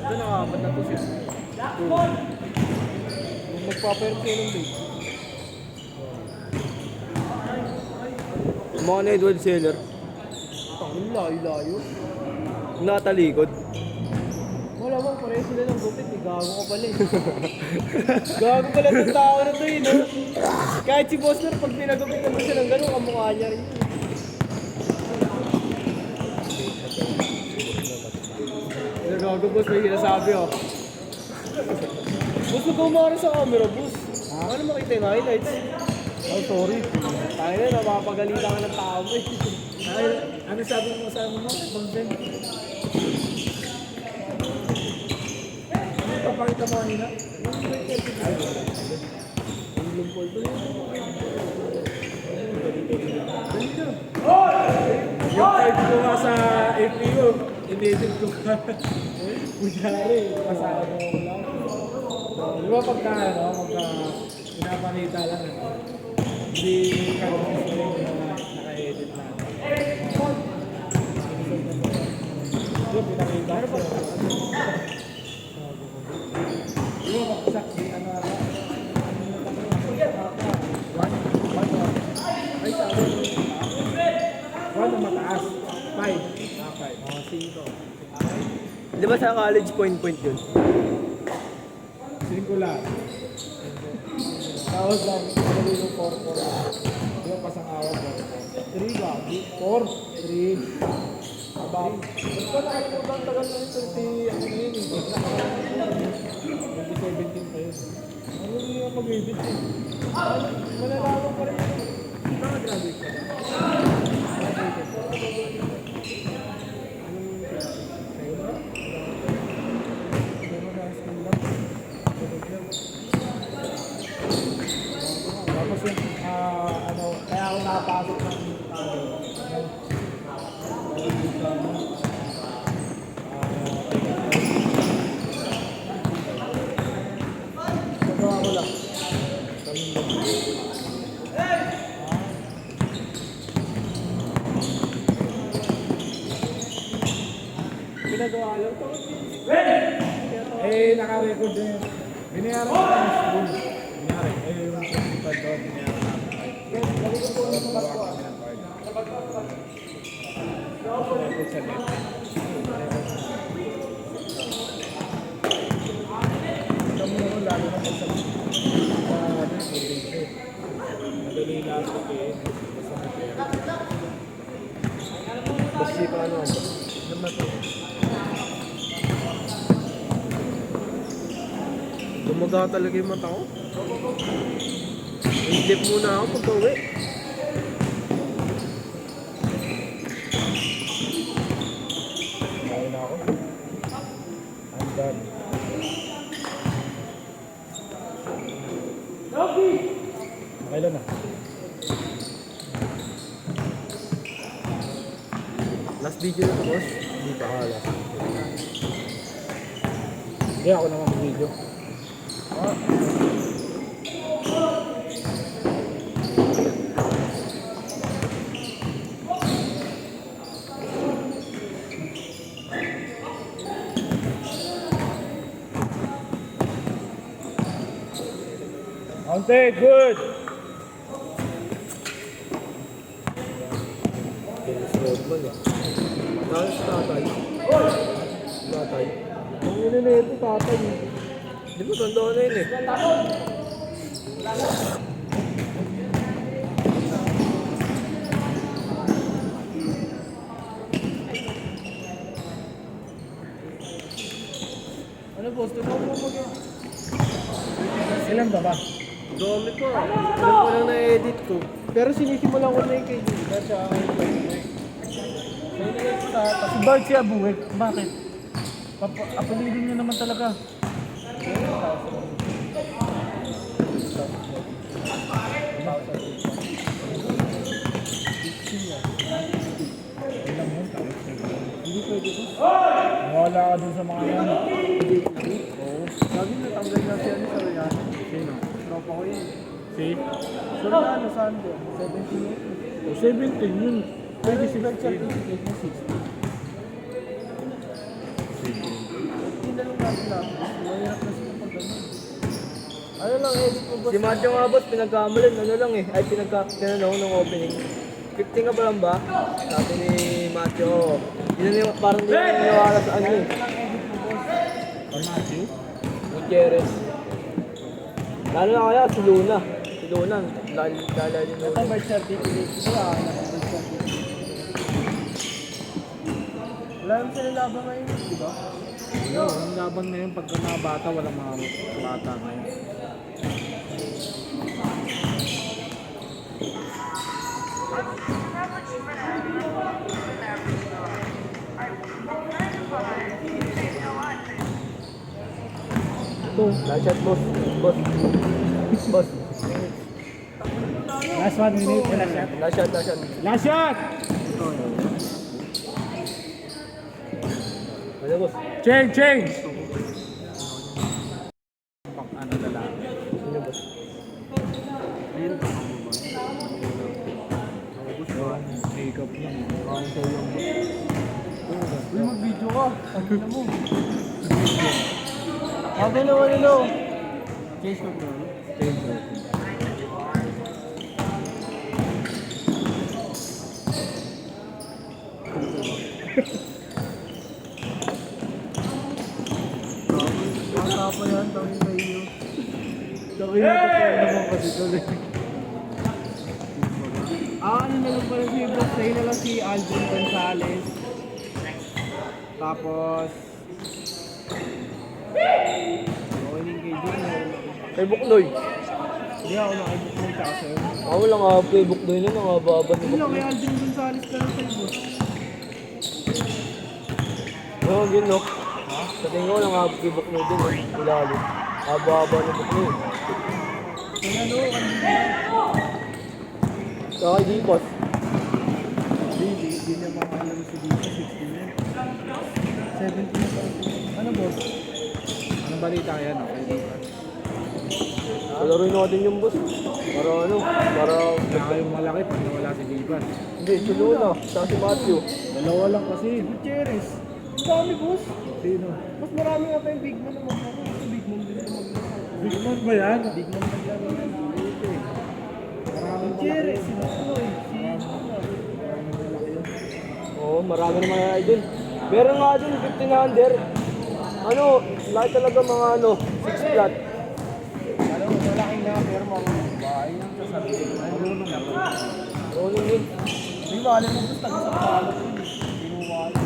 Ito nakakapat na to siya. Magpapairap kayo ng bait. Mga na Edward Seller. Ang layo-layo. Natalikod. Wala bang pareho sila ng gupit eh. Gago ka pala eh. Gago pala itong tao na to eh, no? Kahit si Bosner, pag pinagupitan mo siya ng gano'n, kamukha niya rin. Gago, boss, may sinasabi oh. Boss, huwag kumara sa camera, boss. Ano makita yung highlights? Oh, sorry. Tayo na, napapagalitan ka ng tao mo eh. Ay, ano sabi mo sa ano mo? Content? Ano papakita mo kanina? Ang lumpol to yun. Yung type ko nga sa APU, in-edit ko ka. Kunyari, pasama mo ko lang. Di ba pagka, ano, pinapakita lang, hindi ka gusto yung naka-edit na. Yung pinakita ko. Di ba pagkasak, ano, ay, sabi mo. 1 na mataas. 5. 5. Mga 5. Di ba sa college point yun? 5 lang. Tapos lang, ano yung 4. Di ba pasang awag mo? 3 ba? 4. 3. Abang. Ba't ka nakalimutan tagal na yung 30, ano na yun eh. 2017 pa yun. Ano yung yung mag-edit eh? Malalaman pa rin yun. Nakagraduate ka ba? Tapos yung, ano, kaya ako nakapasok ng nagawa ko lang. Pinagawa lang to. Eh, naka-record din. Binayaran ko ng school. Binayaran. Eh, yung principal doon, binayaran namin. Balik ko po yung pagkawa kami ng card. Record sa net. Ito mo naman, lalo na sa probinsya. Madali lang ito eh. Basta may pera. Basta pa ano. Naman ito. Gumaga talaga yung mata ko. I-dip muna ako pag-uwi. Kaya na ako. I'm done. Kailan na? Last video na to, boss. Hindi pa kala. Hindi ako naman mag-video. Ante, good! Dennis Rodman eh. Tapos tatay. Tatay. Ang ina na ito, tatay. Di ba tanda ko na yun eh. Ano boss, di ba mo mag-edit? Ilan ba ba? Dami pa. Alam ko lang na-edit ko. Pero sinisimulan ko na yung kay Gilda siya ang Si Bart siya buwig. Bakit? Apelidin niya naman talaga. Hindi pwede ko. Wala ka dun sa mga yan. Oo. Sabi na tanggal na siya ni Sarayan. Sino? Tropa ko yun. Si? Sure na ano, saan ko? 78. O 17 yun. Pwede si Bert certificate na 60. 16. Hindi na lang sila. Mahirap na sila pag gano'n. Ano lang edit mo boss? Si Macho nga boss, pinagkamalan, ano lang eh. Ay, tinanong nung opening. 15 ka pa lang ba? Sabi ni Macho. Yun na yung parang hindi na niniwala sa ano eh. Matthew? Gutierrez. Lalo na kaya si Luna. Si Luna, lalali Ito na. birth certificate. Wala ka na birth certificate. Wala naman sila laban ngayon, di ba? Yung laban na yun, pagka mga bata, walang mga bata ngayon. Ito, last shot boss. Boss. Boss. Last 1 minute, last shot. Last shot, last shot. Last shot! Ano boss? Change! Pang ano lalaki. Sino boss? Makeup lang. Uy, mag-video ka. Sabi na mo. Sabi naman nilo. Change ko bro. Bata pa yan, tawin sa iyo. Sabi na ito pa naman kasi tuloy. Ano na lang pala si Boss, sa'yo na lang si Aldrin Gonzalez. Tapos... Okay yung kay Jun, meron ako. Kay Buknoy. Hindi ako nakaibok mo tsaka sa'yo. Ako lang nga kay Buknoy nun, ang haba ni Hindi lang, kay Buknoy. Aldrin Gonzalez ka lang sa'yo, Boss. Oo, yun no. Sa tingin ko lang nga kay Buknoy din eh. Ilalim. Haba-haba ni Buknoy. Kaya ano, kanina. Saka kay Dipos. Hindi niya makakalaman si Dito, 60 na. 70 na pa. Ano, Boss? Anong balita yan? Okay, dito. Palaroin natin yung boss. Para ano, para... Kaya kayong malaki pag nawala si Divan. Hindi, si Luna. Saka si Matthew. Dalawa lang kasi. Gutierrez. Ang dami, Boss. Sino? Mas marami nga pa yung big man na maglaro. Kasi big man din na maglaro. Big man ba yan? Big man maglaro yan. Dito eh. Maraming Gutierrez, si malaki. Boy, si... Maraming malaki yun. Oo, marami naman ay dun. Meron nga dun, 15 na under. Ano, lahat talaga mga ano, 6 flat. Alam mo, malaking na, pero mga bahay lang sa sarili. Marunong na. Oo, yun. Hindi ba, alam mo, Boss, taga-Sampalo ko yun. Kinuha ko.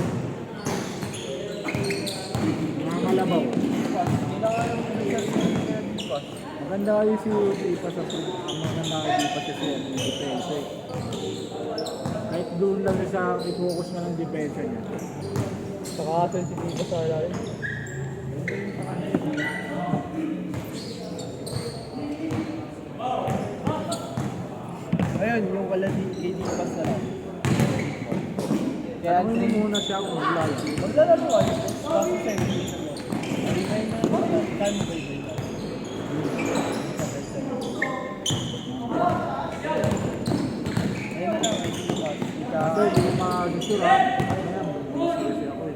Mga kalabaw. Hindi na nga yung Boss. Maganda kayo si Ipa sa maganda kayo Ipa sa siya ng depensa eh. Kahit doon lang sa i-focus na ng depensa niya. Saka sensitive sa lalim. Ayun, yung wala di KD Pass na lang. Kaya Ano mo muna siya kung mag-live. maglalaro ka, kaso 7 minutes ago. Remind na, time ba yun? Ayun na lang, KD Pass. Kasi hindi ko mag-sure ha. Ayan, busy ako eh.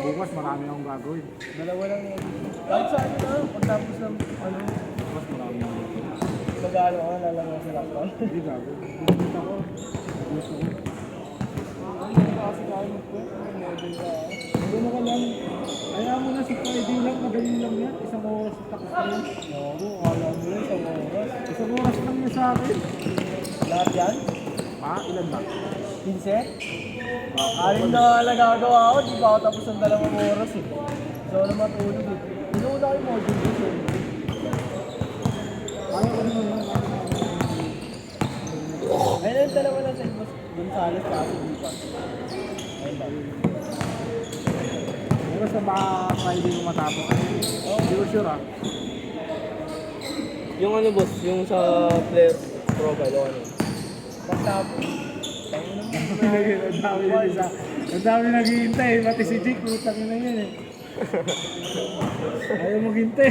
Bukas marami akong gagawin. Dalawa lang yung kahit sa ano na, pagtapos ng ano, Bukas marami akong gagawin. mag-ano ka, lalaro sa laptop. Hindi gagawin. Bumita ko. Gusto ko. Ano kasi kaya mag-quit? Model ka. Ano ka lang. Kaya mo na si Friday lang. Madali lang yan. Isang oras at tapos na yan. Oo, akala mo yun sa oras. Isang oras lang yan sa akin. Lahat yan? Pa, ilan ba? 15? Alin na nagagawa ko, di ba ako tapos ng 2 oras eh. So, na matulog eh. Inuuna ko yung module dito. Kaya ko naman yan. Ayun yung dalawa lang sa Boss Gonzales kasi di ba? Ayun ba? Pero sa baka Friday mo matapos. Hindi ko sure ah. Yung ano boss, yung sa player profile o ano. Pagtapos. Tayo naman. Ang dami yun isa. Ang dami naghihintay. Pati si Jake, putang ina yun eh. Ayaw maghintay.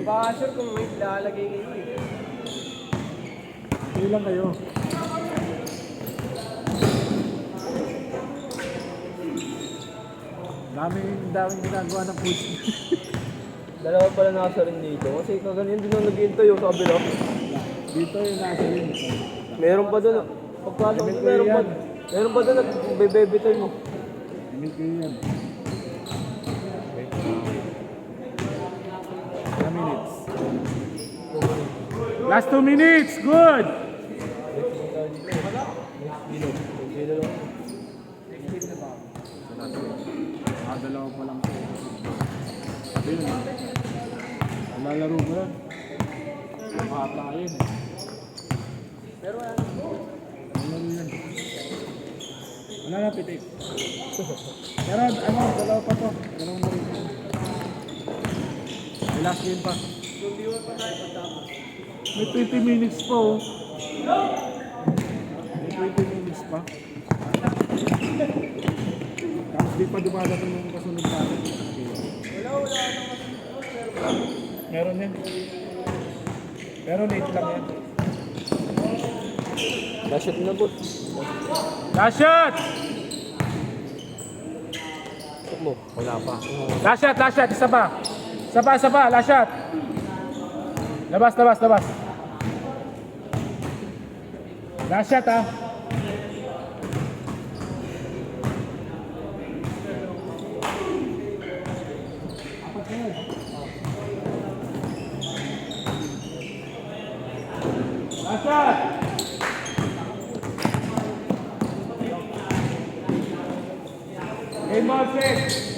Baka sure kung may lalagay kayo eh. Hindi lang kayo. Daming ginagawa ng push. Dalawa pala nasa rin dito. Kasi kaganyan din ang nag-iintay yung sa kabila. Dito yung nasa yun. Meron pa doon. Pagpasok mo, meron pa doon nagbebebitay mo. Limit ko yan. Ilang minutes? Last 2 minutes! Good! Dalawa pa lang. Sabi yun. Lalaro mo yan. Bata yun. Pero Lalaro yan. Wala na pitik. Pero dalawa pa to. Dalawa na rin. May last game pa. May 20 minutes pa oh. May 20 minutes pa. Tapos di pa dumadating yung kasunod pa. wala. Meron yan. Pero late lang yan. Lashot na bot. Last shot! Tok mo. Wala pa. Last shot! Isa pa! Last shot! Labas! Last shot ah! Last shot! Game ball 6!